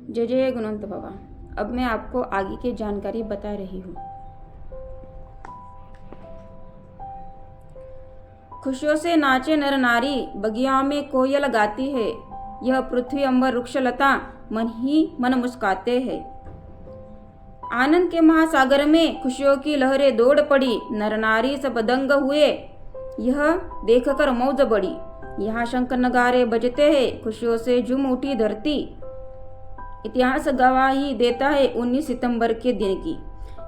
जय जय गुणवंत बाबा। अब मैं आपको आगे की जानकारी बता रही हूँ। खुशियों से नाचे नर नारी, बगिया में कोयल गाती है। यह पृथ्वी अंबर वृक्षलता मन ही मन मुस्काते हैं। आनंद के महासागर में खुशियों की लहरें दौड़ पड़ी, नर नारी सब दंग हुए, यह देखकर मौज बढ़ी। यहाँ शंख नगारे बजते हैं, खुशियों से झूम उठी धरती। इतिहास गवाही देता है 19 सितंबर के दिन की।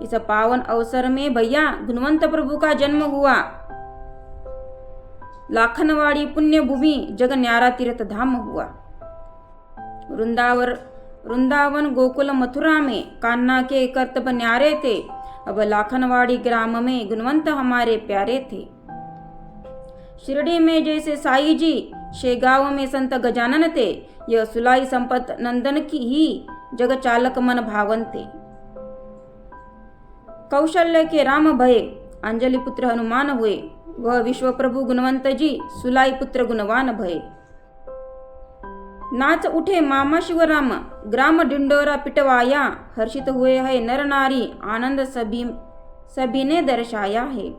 इस पावन अवसर में भैया गुणवंत प्रभु का जन्म हुआ। लाखनवाड़ी पुण्य भूमि जग न्यारा तीर्थ धाम हुआ। वृंदावन गोकुल मथुरा में कान्हा के कर्तव्य न्यारे थे। अब लाखनवाड़ी ग्राम में गुणवंत हमारे प्यारे थे। शिरडी में जैसे साई जी, शेगांव में संत गजानन थे। यह सुलाई संपत नंदन की ही जग चालक मन भावन थे। कौशल्य के राम भये, अंजलि पुत्र हनुमान हुए। वह विश्व प्रभु गुणवंत जी, सुलाई पुत्र गुणवान भये। नाच उठे मामा शिवराम, ग्राम डिंडोरा पिटवाया। हर्षित हुए है नर नारी, आनंद सभी ने दर्शाया है।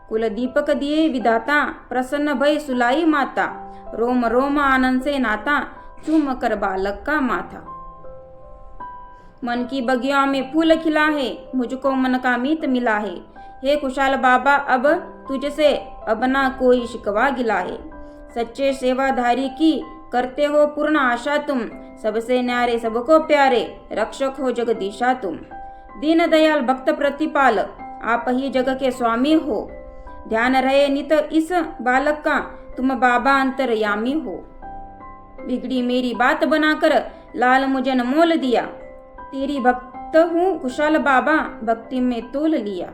कुल दीपक दिए विधाता, प्रसन्न भय सुलाई माता। रोम रोम आनंद से नाता, चूम कर बालक का माथा। मन की बगिया में फूल खिला है, मुझको मन का मीत मिला है। हे खुशाल बाबा अब तुझसे अब ना कोई शिकवा गिला है। सच्चे सेवाधारी की करते हो पूर्ण आशा तुम। सबसे न्यारे सबको प्यारे, रक्षक हो जगदीशा तुम। दीन दयाल भक्त प्रतिपाल, आप ही जग के स्वामी हो। ध्यान रहे नित इस बालक का, तुम बाबा अंतर्यामी हो। बिगड़ी मेरी बात बनाकर लाल मुझे न मोल दिया। तेरी भक्त हूँ खुशाल बाबा, भक्ति में तोल लिया।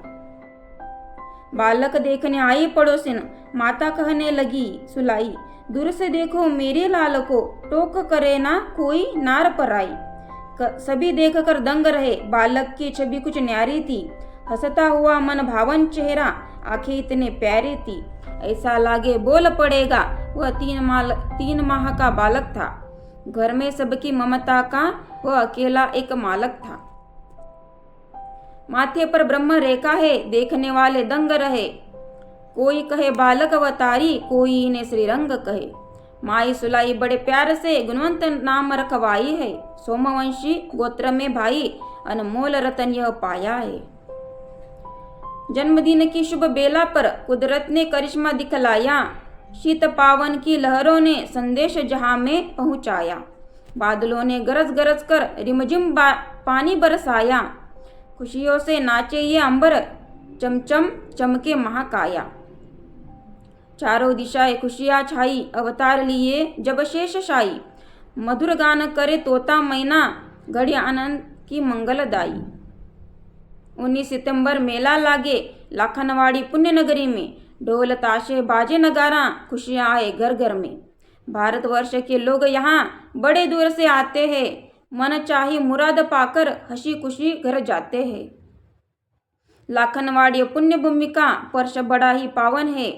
बालक देखने आई पड़ोसिन, माता कहने लगी सुलाई। दूर से देखो मेरे लाल को, टोक करे ना कोई नार पराई। सभी देखकर दंग रहे, बालक की छवि कुछ न्यारी थी। हंसता हुआ मन भावन चेहरा, आंखें इतने प्यारी थी। ऐसा लागे बोल पड़ेगा, वह 3 माह का बालक था। घर में सबकी ममता का वह अकेला एक मालक था। माथे पर ब्रह्म रेखा है, देखने वाले दंग रहे। कोई कहे बालक अवतारी, कोई इन्हें श्रीरंग कहे। माई सुलाई बड़े प्यार से गुणवंत नाम रखवाई है। सोमवंशी गोत्र में भाई, अनमोल रतन यह पाया है। जन्मदिन की शुभ बेला पर कुदरत ने करिश्मा दिखलाया। शीत पावन की लहरों ने संदेश जहां में पहुंचाया। बादलों ने गरज गरज कर रिमझिम पानी बरसाया। खुशियों से नाचे ये अंबर, चमचम चमके महाकाया। चारों दिशाएं खुशियां छाई, अवतार लिए जब शेष शाही। मधुर गान करे तोता मैना, घड़ी आनंद की मंगलदाई। 19 सितंबर मेला लागे लाखनवाड़ी पुण्य नगरी में। ढोल ताशे बाजे नगारा, खुशियां आए घर घर में। भारतवर्ष के लोग यहाँ बड़े दूर से आते हैं। मन चाही मुराद पाकर हंसी खुशी घर जाते हैं। लाखनवाड़ी पुण्य भूमि का पर्श बड़ा ही पावन है।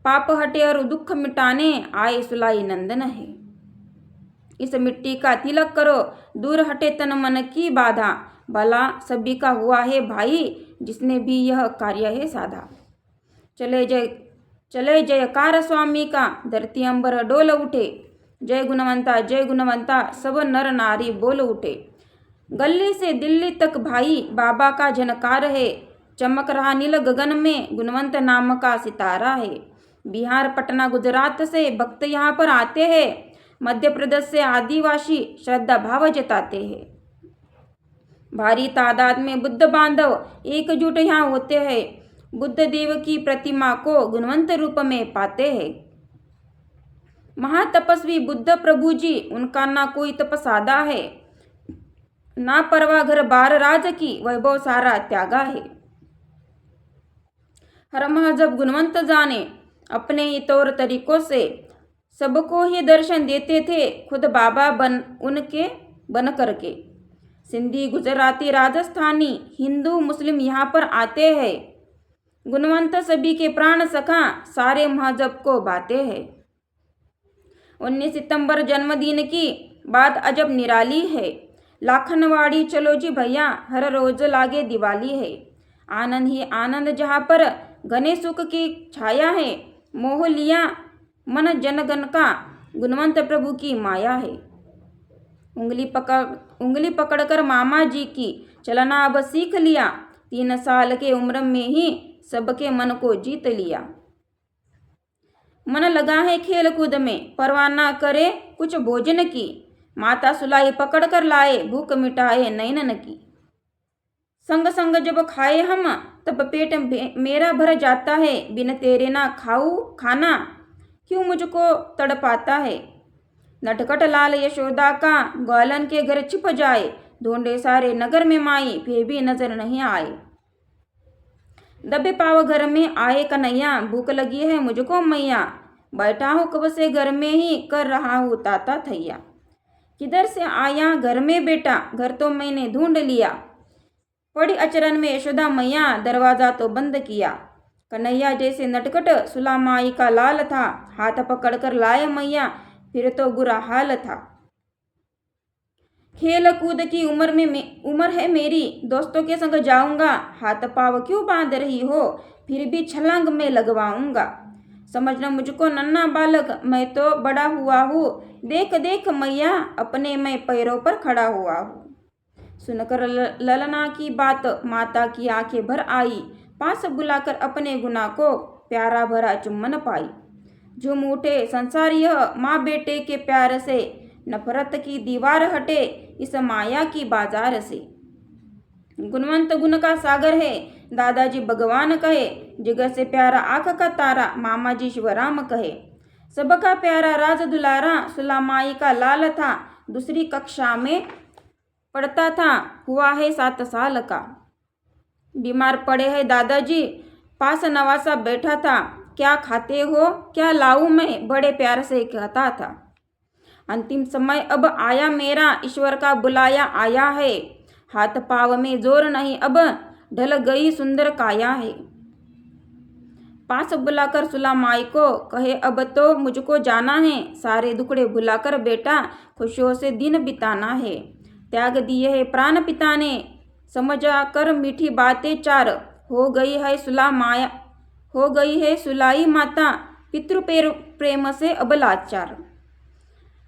पाप हटे और दुख मिटाने आए सुलाई नंदन है। इस मिट्टी का तिलक करो, दूर हटे तन मन की बाधा। भला सभी का हुआ है भाई, जिसने भी यह कार्य है साधा। चले जयकार स्वामी का, धरती अंबर डोल उठे। जय गुणवंता सब नर नारी बोल उठे। गली से दिल्ली तक भाई बाबा का झनकार है। चमक रहा नील गगन में गुणवंत नाम का सितारा है। बिहार पटना गुजरात से भक्त यहाँ पर आते हैं। मध्य प्रदेश से आदिवासी श्रद्धा भाव जताते हैं। भारी तादाद में बुद्ध बांधव एकजुट यहाँ होते हैं। बुद्ध देव की प्रतिमा को गुणवंत रूप में पाते हैं। महातपस्वी बुद्ध प्रभु जी, उनका ना कोई तप सादा है। ना परवा घर बार राज की, वैभव सारा त्यागा है। हर महजब गुणवंत जाने, अपने ही तौर तरीकों से सबको ही दर्शन देते थे, खुद बाबा बन करके। सिंधी, गुजराती, राजस्थानी, हिंदू, मुस्लिम यहाँ पर आते हैं। गुणवंत सभी के प्राण सखा, सारे महजब को बाते हैं। 19 सितंबर जन्मदिन की बात अजब निराली है। लाखनवाड़ी चलो जी भैया, हर रोज लागे दिवाली है। आनंद ही आनंद जहाँ पर घने सुख की छाया है। मोह लिया मन जनगण का, गुणवंत प्रभु की माया है। उंगली पकड़कर मामा जी की चलना अब सीख लिया। 3 साल के उम्र में ही सबके मन को जीत लिया। मन लगा है खेल कूद में, परवाह ना करे कुछ भोजन की। माता सुलाई पकड़ कर लाए, भूख मिटाए नैनन की। संग संग जब खाए हम, तब पेट मेरा भर जाता है। बिन तेरे ना खाऊं खाना, क्यों मुझको तड़पाता है। नटखट लाल यशोदा का ग्वालन के घर छिप जाए। ढूंढे सारे नगर में माई, फिर भी नजर नहीं आए। दबे पाव घर में आए कन्हैया, भूख लगी है मुझको मैया। बैठा हूँ कब से घर में ही, कर रहा हूँ ताता थैया। किधर से आया घर में बेटा, घर तो मैंने ढूंढ लिया। पड़ी अचरन में यशोदा मैया, दरवाजा तो बंद किया। कन्हैया जैसे नटखट सुलामाई का लाल था। हाथ पकड़ कर लाए मैया, फिर तो बुरा हाल था। खेल कूद की उम्र है मेरी, दोस्तों के संग जाऊंगा। हाथ पाव क्यों बांध रही हो, फिर भी छलांग में लगवाऊंगा। समझना मुझको नन्हा बालक, मैं तो बड़ा हुआ हूँ। देख देख मैया, अपने मैं पैरों पर खड़ा हुआ हूँ। सुनकर ललना की बात माता की आंखें भर आई। पास बुलाकर अपने गुना को प्यारा भरा चुम्बन पाई। झूम उठे संसार यह, माँ बेटे के प्यार से। नफरत की दीवार हटे इस माया की बाजार से। गुणवंत गुण का सागर है, दादाजी भगवान कहे। जिगर से प्यारा आँख का तारा, मामा जी शिवराम कहे। सबका प्यारा राज दुलारा, सुलामाई का लाल था। दूसरी कक्षा में पढ़ता था, हुआ है 7 साल का। बीमार पड़े हैं दादाजी, पास नवासा बैठा था। क्या खाते हो, क्या लाऊं मैं, बड़े प्यार से कहता था। अंतिम समय अब आया मेरा, ईश्वर का बुलाया आया है। हाथ पाव में जोर नहीं अब, ढल गई सुंदर काया है। पास बुलाकर सुलामाई को कहे, अब तो मुझको जाना है। सारे दुखड़े भुलाकर बेटा, खुशियों से दिन बिताना है। त्याग दिए है प्राण पिता ने, समझा कर मीठी बातें चार। हो गई है सुलाई माता, पितृ प्रेम से अब लाचार।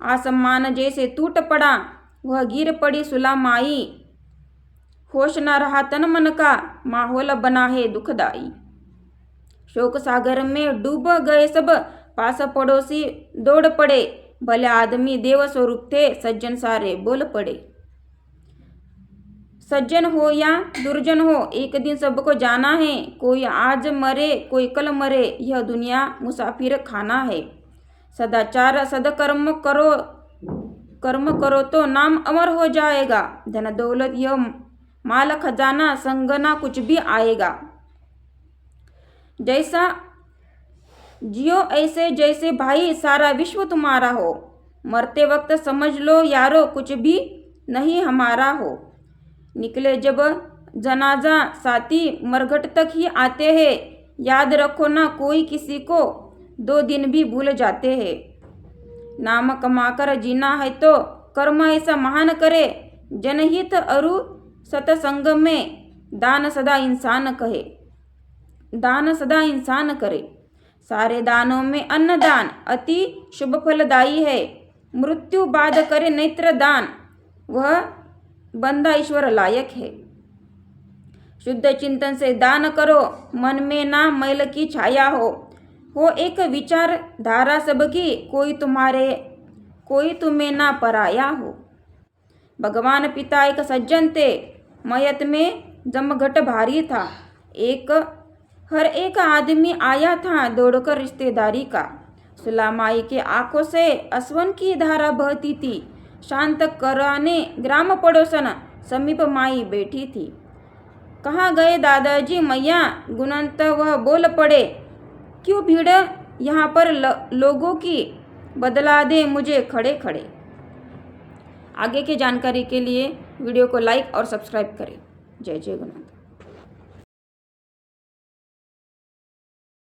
आसमान जैसे टूट पड़ा, वह गिर पड़ी सुलामाई। होश न रहा तन मन का, माहौल बना है दुखदाई। शोक सागर में डूब गए सब, पास पड़ोसी दौड़ पड़े। भले आदमी देव स्वरूप थे, सज्जन सारे बोल पड़े। सज्जन हो या दुर्जन हो, एक दिन सबको जाना है। कोई आज मरे कोई कल मरे, यह दुनिया मुसाफिर खाना है। सदाचार सदकर्म करो तो नाम अमर हो जाएगा। धन दौलत यह माल खजाना, संग ना कुछ भी आएगा। जैसा जियो ऐसे जैसे भाई, सारा विश्व तुम्हारा हो। मरते वक्त समझ लो यारो, कुछ भी नहीं हमारा हो। निकले जब जनाजा साथी, मरघट तक ही आते हैं। याद रखो ना कोई किसी को, 2 दिन भी भूल जाते हैं। नाम कमाकर जीना है तो कर्म ऐसा महान करे। जनहित अरु सतसंग में, दान सदा इंसान करे। सारे दानों में अन्नदान अति शुभ फलदायी है। मृत्यु बाद करे नेत्र दान, वह बंदा ईश्वर लायक है। शुद्ध चिंतन से दान करो, मन में ना मैल की छाया हो एक विचार धारा सबकी, कोई तुम्हें ना पराया हो। भगवान पिता एक सज्जन थे, मयत में जमघट भारी था। हर एक आदमी आया था दौड़कर रिश्तेदारी का। सुलामाई के आंखों से असवन की धारा बहती थी। शांत कराने ग्राम पड़ोसन समीप माई बैठी थी। कहाँ गए दादाजी मैया, गुणवंत वह बोल पड़े। क्यों भीड़ यहाँ पर लोगों की, बदला दे मुझे खड़े खड़े। आगे की जानकारी के लिए वीडियो को लाइक और सब्सक्राइब करें। जय जय गुणवंत।